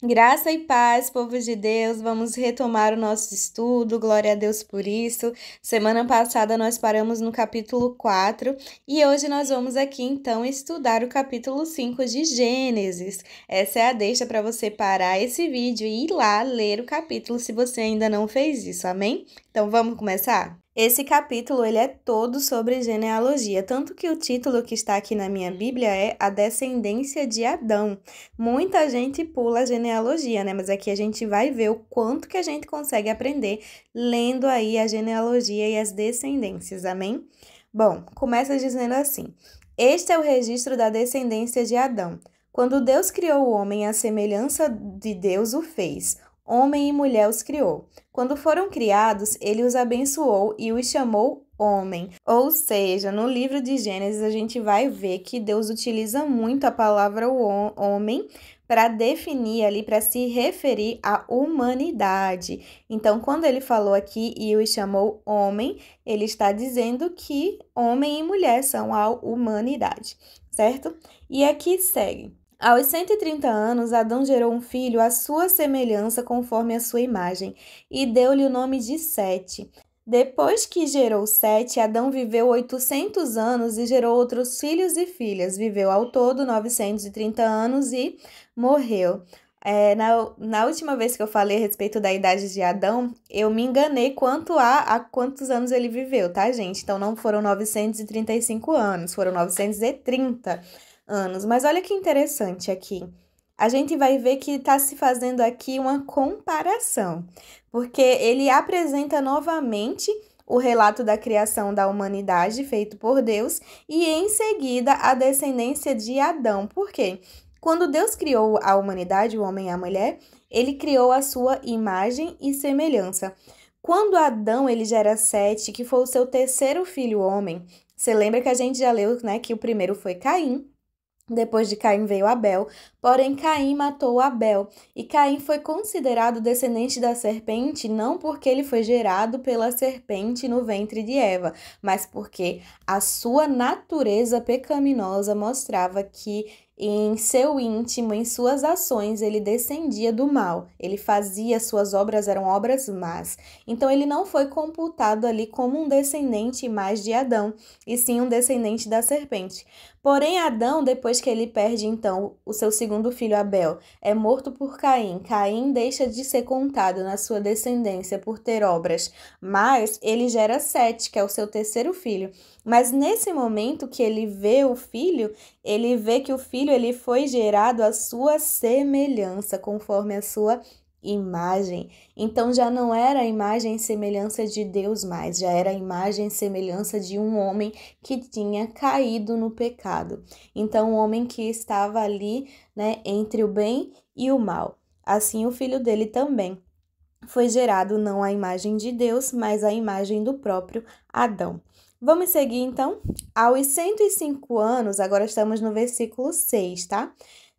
Graça e paz, povo de Deus, vamos retomar o nosso estudo, glória a Deus por isso. Semana passada nós paramos no capítulo 4 e hoje nós vamos aqui então estudar o capítulo 5 de Gênesis. Essa é a deixa para você parar esse vídeo e ir lá ler o capítulo se você ainda não fez isso, amém? Então vamos começar? Esse capítulo ele é todo sobre genealogia, tanto que o título que está aqui na minha Bíblia é A Descendência de Adão. Muita gente pula a genealogia, né? Mas aqui a gente vai ver o quanto que a gente consegue aprender lendo aí a genealogia e as descendências, amém? Bom, começa dizendo assim: Este é o registro da descendência de Adão. Quando Deus criou o homem à semelhança de Deus o fez. Homem e mulher os criou. Quando foram criados, ele os abençoou e os chamou homem. Ou seja, no livro de Gênesis a gente vai ver que Deus utiliza muito a palavra homem para definir ali, para se referir à humanidade. Então, quando ele falou aqui e os chamou homem, ele está dizendo que homem e mulher são a humanidade, certo? E aqui segue. Aos 130 anos, Adão gerou um filho à sua semelhança, conforme a sua imagem, e deu-lhe o nome de Sete. Depois que gerou Sete, Adão viveu 800 anos e gerou outros filhos e filhas. Viveu ao todo 930 anos e morreu. Na última vez que eu falei a respeito da idade de Adão, eu me enganei quanto a quantos anos ele viveu, tá, gente? Então, não foram 935 anos, foram 930 anos. Mas olha que interessante aqui. A gente vai ver que está se fazendo aqui uma comparação, porque ele apresenta novamente o relato da criação da humanidade feito por Deus e em seguida a descendência de Adão. Por quê? Quando Deus criou a humanidade, o homem e a mulher, ele criou a sua imagem e semelhança. Quando Adão ele gera Sete, que foi o seu terceiro filho homem, você lembra que a gente já leu, né, que o primeiro foi Caim. Depois de Caim veio Abel, porém Caim matou Abel, e Caim foi considerado descendente da serpente não porque ele foi gerado pela serpente no ventre de Eva, mas porque a sua natureza pecaminosa mostrava que em seu íntimo, em suas ações, ele descendia do mal, ele fazia, suas obras eram obras más. Então ele não foi computado ali como um descendente mais de Adão, e sim um descendente da serpente. Porém, Adão, depois que ele perde, então, o seu segundo filho Abel, é morto por Caim. Caim deixa de ser contado na sua descendência por ter obras, mas ele gera Sete, que é o seu terceiro filho. Mas nesse momento que ele vê o filho, ele vê que o filho ele foi gerado à sua semelhança, conforme a sua imagem. Então já não era a imagem e semelhança de Deus mais, já era a imagem e semelhança de um homem que tinha caído no pecado. Então, um homem que estava ali, né, entre o bem e o mal. Assim, o filho dele também foi gerado não à imagem de Deus, mas à imagem do próprio Adão. Vamos seguir então? Aos 105 anos, agora estamos no versículo 6, tá?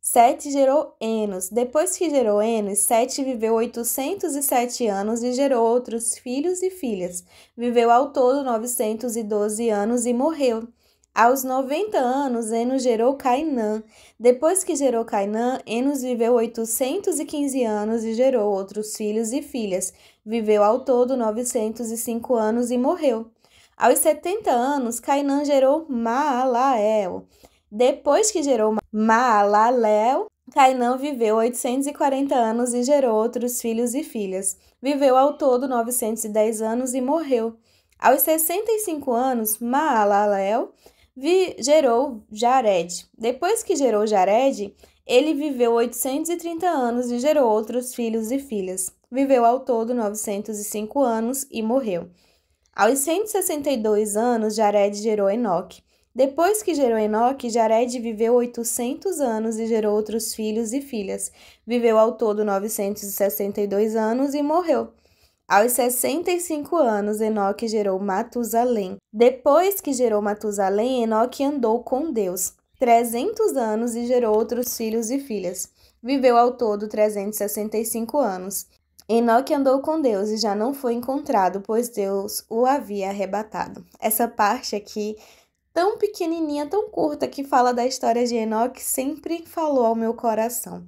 Sete gerou Enos. Depois que gerou Enos, Sete viveu 807 anos e gerou outros filhos e filhas. Viveu ao todo 912 anos e morreu. Aos 90 anos, Enos gerou Cainã. Depois que gerou Cainã, Enos viveu 815 anos e gerou outros filhos e filhas. Viveu ao todo 905 anos e morreu. Aos 70 anos, Cainã gerou Maalael. Depois que gerou Maalalel, Cainã viveu 840 anos e gerou outros filhos e filhas. Viveu ao todo 910 anos e morreu. Aos 65 anos, Maalalel gerou Jared. Depois que gerou Jared, ele viveu 830 anos e gerou outros filhos e filhas. Viveu ao todo 905 anos e morreu. Aos 162 anos, Jared gerou Enoque. Depois que gerou Enoque, Jared viveu 800 anos e gerou outros filhos e filhas. Viveu ao todo 962 anos e morreu. Aos 65 anos, Enoque gerou Matusalém. Depois que gerou Matusalém, Enoque andou com Deus 300 anos e gerou outros filhos e filhas. Viveu ao todo 365 anos. Enoque andou com Deus e já não foi encontrado, pois Deus o havia arrebatado. Essa parte aqui, tão pequenininha, tão curta, que fala da história de Enoque, sempre falou ao meu coração.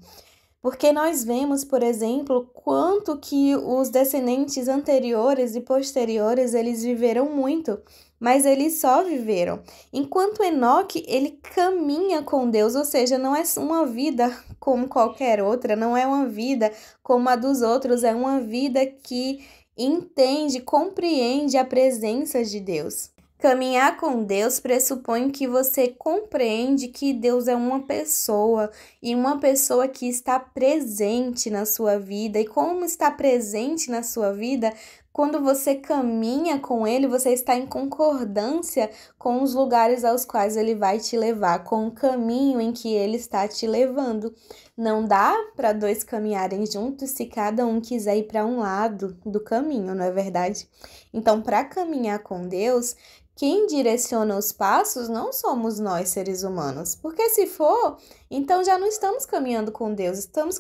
Porque nós vemos, por exemplo, quanto que os descendentes anteriores e posteriores, eles viveram muito, mas eles só viveram. Enquanto Enoque, ele caminha com Deus, ou seja, não é uma vida como qualquer outra, não é uma vida como a dos outros, é uma vida que entende, compreende a presença de Deus. Caminhar com Deus pressupõe que você compreende que Deus é uma pessoa e uma pessoa que está presente na sua vida. E como está presente na sua vida, quando você caminha com Ele, você está em concordância com os lugares aos quais Ele vai te levar, com o caminho em que Ele está te levando. Não dá para dois caminharem juntos se cada um quiser ir para um lado do caminho, não é verdade? Então, para caminhar com Deus, quem direciona os passos não somos nós, seres humanos. Porque se for, então já não estamos caminhando com Deus, estamos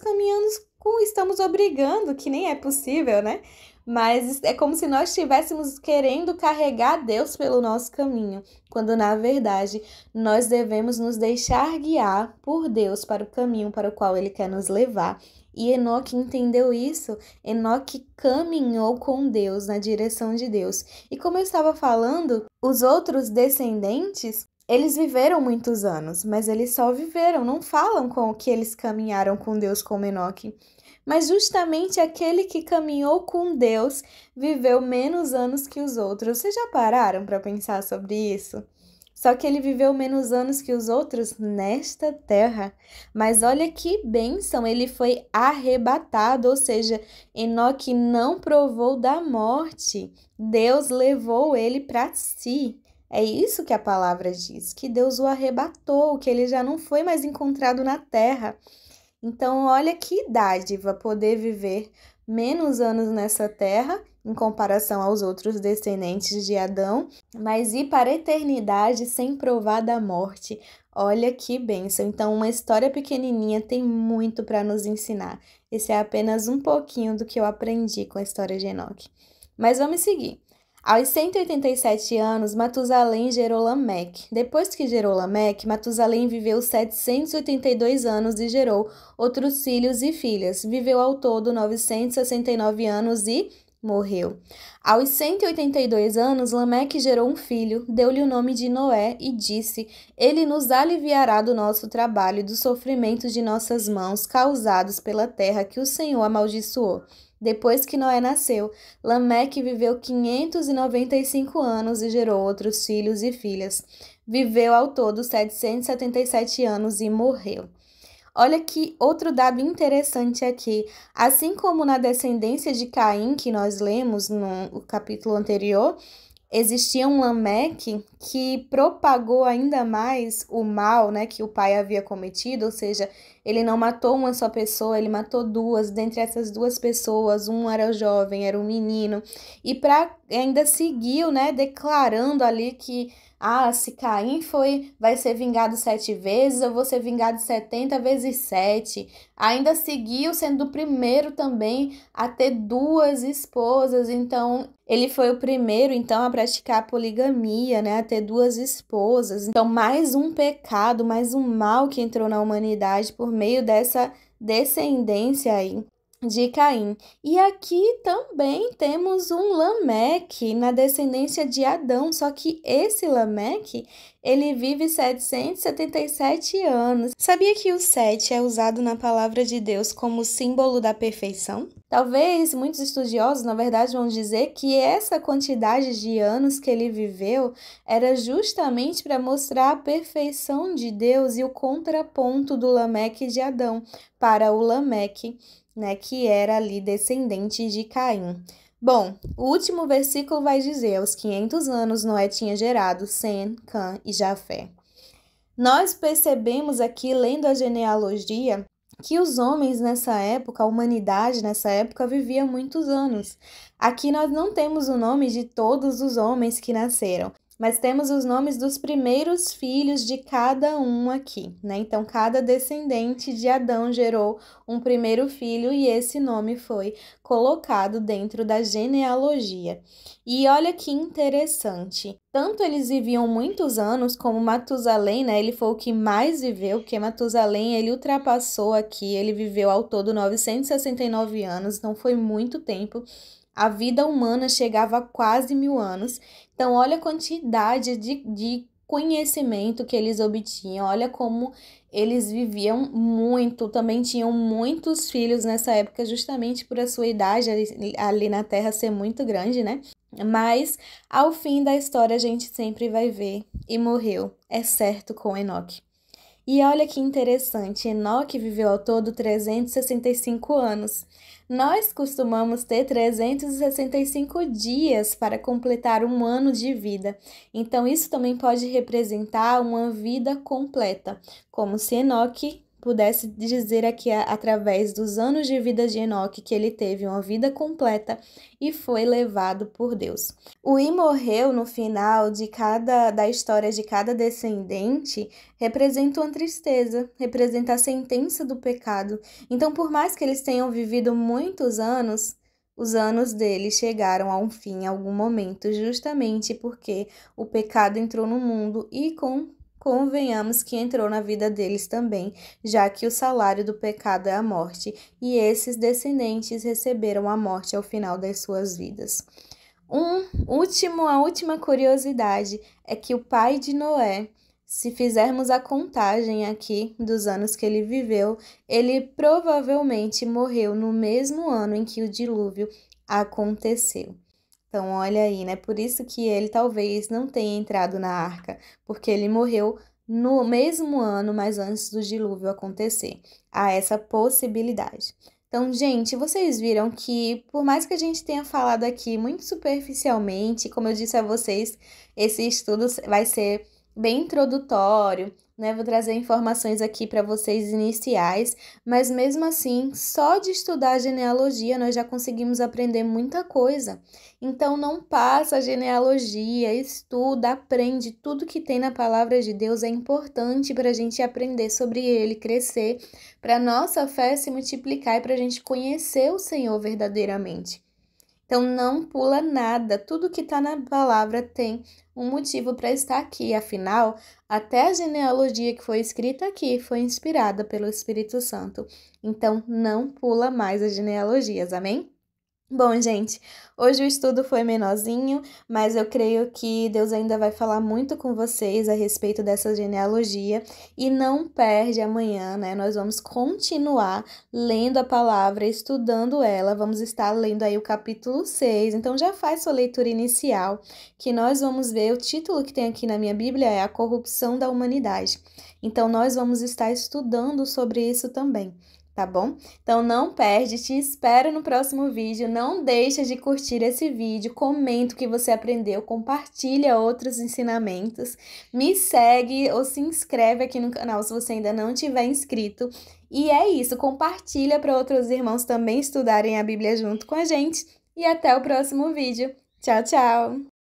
obrigando, que nem é possível, né? Mas é como se nós estivéssemos querendo carregar Deus pelo nosso caminho, quando na verdade nós devemos nos deixar guiar por Deus para o caminho para o qual Ele quer nos levar. E Enoque entendeu isso, Enoque caminhou com Deus, na direção de Deus. E como eu estava falando, os outros descendentes, eles viveram muitos anos, mas eles só viveram, não falam com o que eles caminharam com Deus como Enoque. Mas justamente aquele que caminhou com Deus viveu menos anos que os outros. Vocês já pararam para pensar sobre isso? Só que ele viveu menos anos que os outros nesta terra. Mas olha que bênção, ele foi arrebatado, ou seja, Enoque não provou da morte. Deus levou ele para si. É isso que a palavra diz, que Deus o arrebatou, que ele já não foi mais encontrado na terra. Então, olha que dádiva poder viver menos anos nessa terra, em comparação aos outros descendentes de Adão, mas ir para a eternidade sem provar da morte. Olha que bênção. Então, uma história pequenininha tem muito para nos ensinar. Esse é apenas um pouquinho do que eu aprendi com a história de Enoque. Mas vamos seguir. Aos 187 anos, Matusalém gerou Lameque. Depois que gerou Lameque, Matusalém viveu 782 anos e gerou outros filhos e filhas. Viveu ao todo 969 anos e morreu. Aos 182 anos, Lameque gerou um filho, deu-lhe o nome de Noé e disse: Ele nos aliviará do nosso trabalho e do sofrimento de nossas mãos causados pela terra que o Senhor amaldiçoou. Depois que Noé nasceu, Lameque viveu 595 anos e gerou outros filhos e filhas. Viveu ao todo 777 anos e morreu. Olha que outro dado interessante aqui. Assim como na descendência de Caim, que nós lemos no capítulo anterior, existia um Lameque que propagou ainda mais o mal, né, que o pai havia cometido, ou seja, ele não matou uma só pessoa, ele matou duas. Dentre essas duas pessoas, um era jovem, era um menino, e ainda seguiu, né, declarando ali que se Caim vai ser vingado 7 vezes, eu vou ser vingado 70 vezes 7. Ainda seguiu sendo o primeiro também a ter 2 esposas, então ele foi o primeiro então a praticar a poligamia, né, a ter 2 esposas. Então mais um pecado, mais um mal que entrou na humanidade por meio dessa descendência aí de Caim. E aqui também temos um Lameque na descendência de Adão, só que esse Lameque, ele vive 777 anos. Sabia que o 7 é usado na palavra de Deus como símbolo da perfeição? Talvez muitos estudiosos, na verdade, vão dizer que essa quantidade de anos que ele viveu era justamente para mostrar a perfeição de Deus e o contraponto do Lameque de Adão para o Lameque, né, que era ali descendente de Caim. Bom, o último versículo vai dizer: aos 500 anos Noé tinha gerado Sem, Cã e Jafé. Nós percebemos aqui, lendo a genealogia, que os homens nessa época, a humanidade nessa época, vivia muitos anos. Aqui nós não temos o nome de todos os homens que nasceram, mas temos os nomes dos primeiros filhos de cada um aqui, né? Então, cada descendente de Adão gerou um primeiro filho e esse nome foi colocado dentro da genealogia. E olha que interessante, tanto eles viviam muitos anos, como Matusalém, né? Ele foi o que mais viveu, porque Matusalém, ele ultrapassou aqui, ele viveu ao todo 969 anos, não foi muito tempo. A vida humana chegava a quase 1000 anos. Então, olha a quantidade de conhecimento que eles obtinham, olha como eles viviam muito, também tinham muitos filhos nessa época, justamente por a sua idade ali na Terra ser muito grande, né? Mas, ao fim da história, a gente sempre vai ver, e morreu, é certo, com Enoque. E olha que interessante, Enoque viveu ao todo 365 anos. Nós costumamos ter 365 dias para completar um ano de vida. Então, isso também pode representar uma vida completa, como se Enoque pudesse dizer aqui através dos anos de vida de Enoque que ele teve uma vida completa e foi levado por Deus. O e morreu no final da história de cada descendente representa uma tristeza, representa a sentença do pecado. Então, por mais que eles tenham vivido muitos anos, os anos deles chegaram a um fim em algum momento, justamente porque o pecado entrou no mundo e convenhamos que entrou na vida deles também, já que o salário do pecado é a morte, e esses descendentes receberam a morte ao final das suas vidas. A última curiosidade é que o pai de Noé, se fizermos a contagem aqui dos anos que ele viveu, ele provavelmente morreu no mesmo ano em que o dilúvio aconteceu. Então, olha aí, né? Por isso que ele talvez não tenha entrado na arca, porque ele morreu no mesmo ano, mas antes do dilúvio acontecer. Há essa possibilidade. Então, gente, vocês viram que, por mais que a gente tenha falado aqui muito superficialmente, como eu disse a vocês, esse estudo vai ser bem introdutório, né? Vou trazer informações aqui para vocês iniciais, mas mesmo assim, só de estudar a genealogia nós já conseguimos aprender muita coisa. Então, não passa a genealogia, estuda, aprende tudo que tem na palavra de Deus, é importante para a gente aprender sobre ele, crescer, para a nossa fé se multiplicar e para a gente conhecer o Senhor verdadeiramente. Então, não pula nada, tudo que está na palavra tem um motivo para estar aqui, afinal, até a genealogia que foi escrita aqui foi inspirada pelo Espírito Santo. Então, não pula mais as genealogias, amém? Bom, gente, hoje o estudo foi menorzinho, mas eu creio que Deus ainda vai falar muito com vocês a respeito dessa genealogia e não perde amanhã, né? Nós vamos continuar lendo a palavra, estudando ela, vamos estar lendo aí o capítulo 6, então já faz sua leitura inicial, que nós vamos ver, o título que tem aqui na minha Bíblia é A Corrupção da Humanidade. Então, nós vamos estar estudando sobre isso também. Tá bom? Então não perde, te espero no próximo vídeo, não deixa de curtir esse vídeo, comenta o que você aprendeu, compartilha outros ensinamentos, me segue ou se inscreve aqui no canal se você ainda não tiver inscrito. E é isso, compartilha para outros irmãos também estudarem a Bíblia junto com a gente e até o próximo vídeo. Tchau, tchau!